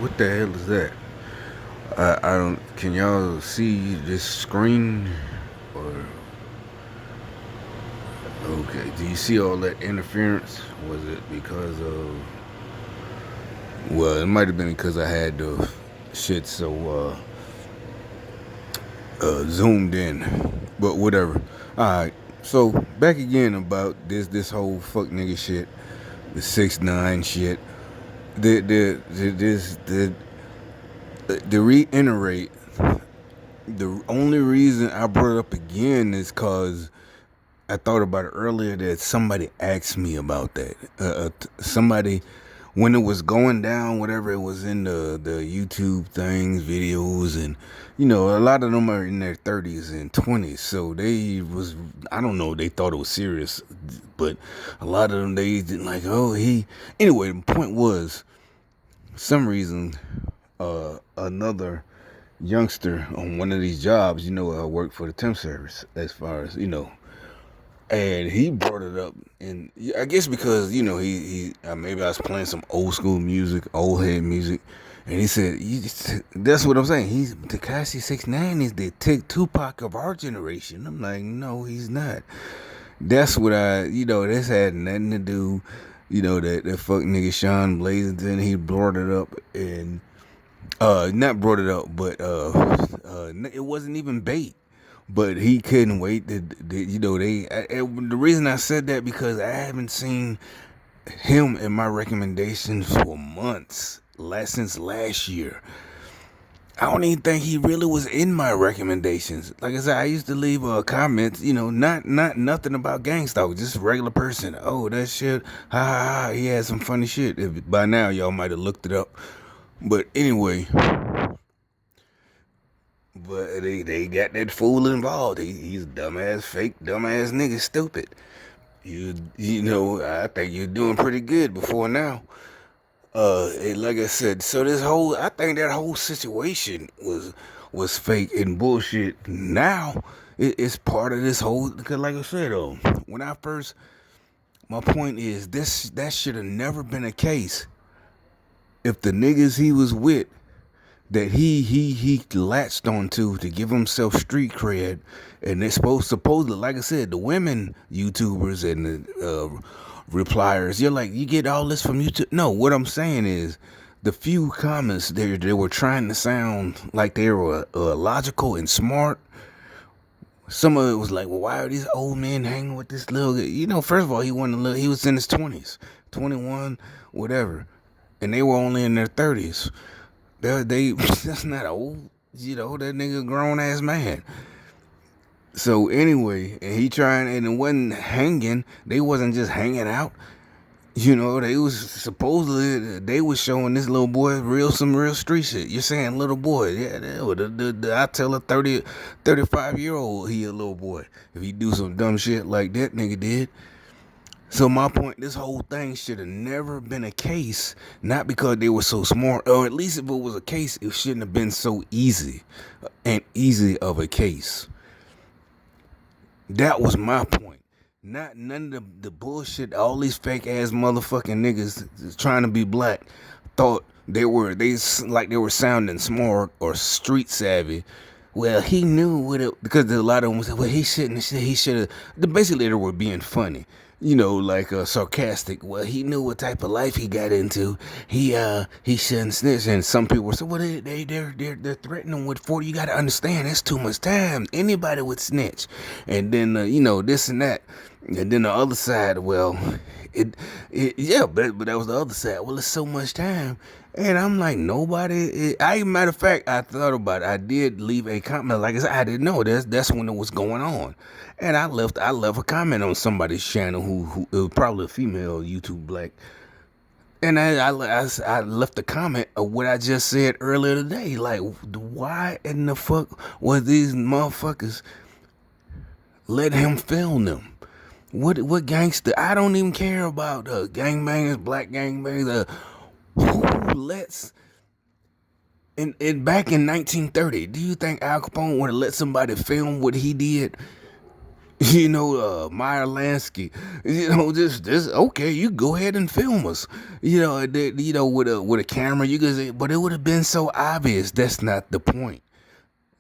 What the hell is that? I don't. Can y'all see this screen? Or okay, do you see all that interference? Was it because of? Well, it might have been because I had the shit so zoomed in, but whatever. All right. So back again about this whole fuck nigga shit, the 6ix9ine shit. The reiterate, the only reason I brought it up again is cause I thought about it earlier that somebody asked me about that. Somebody, when it was going down, whatever it was in the YouTube things, videos, and a lot of them are in their 30s and 20s, so they was, I don't know, they thought it was serious, but a lot of them they didn't like. Oh, he. Anyway, the point was, some reason, another youngster on one of these jobs, I work for the temp service, as far as and he brought it up, and I guess because he maybe I was playing some old school music, old head music, and he said, "That's what I'm saying. He's Tekashi 6ix9ine is the Tupac of our generation." I'm like, no, he's not. That's what this had nothing to do. That fuck nigga Sean Blazington, he brought it up, and not brought it up, but it wasn't even bait. But he couldn't wait. The reason I said that because I haven't seen him in my recommendations for months, since last year. I don't even think he really was in my recommendations. Like I said, I used to leave comments, not nothing about Gangstalk, just a regular person. Oh, that shit, ha ha ha. He had some funny shit. By now, y'all might have looked it up. But anyway, but they got that fool involved. He's dumbass, fake, dumbass nigga, stupid. I think you're doing pretty good before now. Like I said, so I think that whole situation was fake and bullshit. Now it's part of this whole. Because like I said, when I first, my point is that should have never been a case. If the niggas he was with, that he latched onto to give himself street cred, and they're supposedly, like I said, the women YouTubers and the repliers, you're like, you get all this from YouTube. No, what I'm saying is, the few comments they were trying to sound like they were logical and smart. Some of it was like, well, why are these old men hanging with this little guy? First of all, he was in his 20s, 21, whatever, and they were only in their 30s. That's not old. That nigga grown ass man. So anyway, and and it wasn't hanging. They wasn't just hanging out. They was supposedly they was showing this little boy some real street shit. You're saying little boy. Yeah, I tell a 35-year-old he a little boy. If he do some dumb shit like that nigga did. So my point, this whole thing should have never been a case, not because they were so smart, or at least if it was a case, it shouldn't have been so easy of a case. That was my point. Not none of the bullshit, all these fake ass motherfucking niggas trying to be black thought they were sounding smart or street savvy. Well, he knew what it, because a lot of them said, well, he should have, basically they were being funny. Like sarcastic. Well, he knew what type of life he got into. He shouldn't snitch. And some people say, well, they're threatening with 40. You got to understand, that's too much time. Anybody would snitch. And then this and that. And then the other side, well, yeah, but that was the other side. Well, it's so much time. And I'm like, matter of fact, I thought about it. I did leave a comment. Like I said, I didn't know that's when it was going on. And I left a comment on somebody's channel who it was probably a female YouTube black. And I left a comment of what I just said earlier today. Like, why in the fuck was these motherfuckers let him film them? What gangster? I don't even care about gangbangers, black gangbangers. Who lets? And back in 1930, do you think Al Capone would have let somebody film what he did? Meyer Lansky, this, okay, you go ahead and film us, with a camera, you can say, but it would have been so obvious. That's not the point.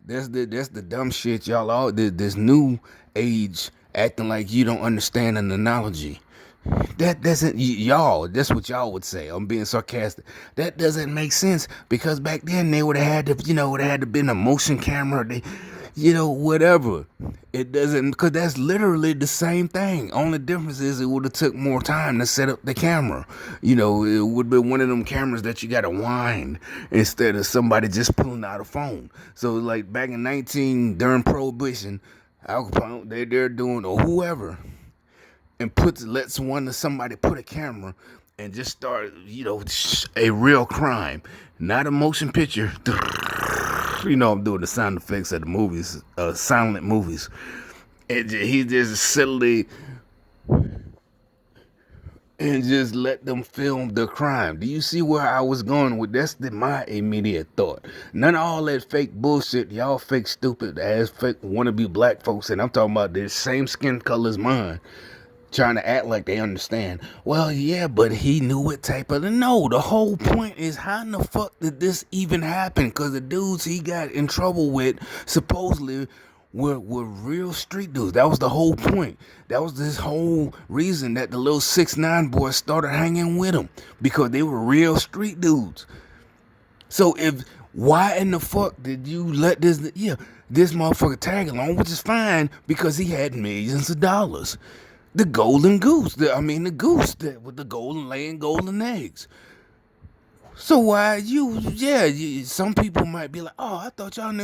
That's the dumb shit y'all all this new age acting like you don't understand an analogy. That doesn't y'all. That's what y'all would say. I'm being sarcastic. That doesn't make sense because back then they would have had to, would have had to been a motion camera. They, whatever. It doesn't because that's literally the same thing. Only difference is it would have took more time to set up the camera. It would be one of them cameras that you got to wind instead of somebody just pulling out a phone. So like back in 19 during Prohibition, Al Capone, they're doing or whoever and lets somebody put a camera and just start, a real crime, not a motion picture. I'm doing the sound effects of the movies, silent movies. And he just silly and just let them film the crime. Do you see where I was going with? That's my immediate thought. None of all that fake bullshit, y'all fake stupid ass fake wannabe black folks, and I'm talking about the same skin color as mine, trying to act like they understand. Well, yeah, but he knew what type of... No, the whole point is how in the fuck did this even happen? Because the dudes he got in trouble with supposedly were real street dudes. That was the whole point. That was this whole reason that the little 6ix9ine boys started hanging with him. Because they were real street dudes. So why in the fuck did you let this motherfucker tag along, which is fine because he had millions of dollars. The golden goose. The goose with the laying golden eggs. So why some people might be like, oh, I thought y'all knew.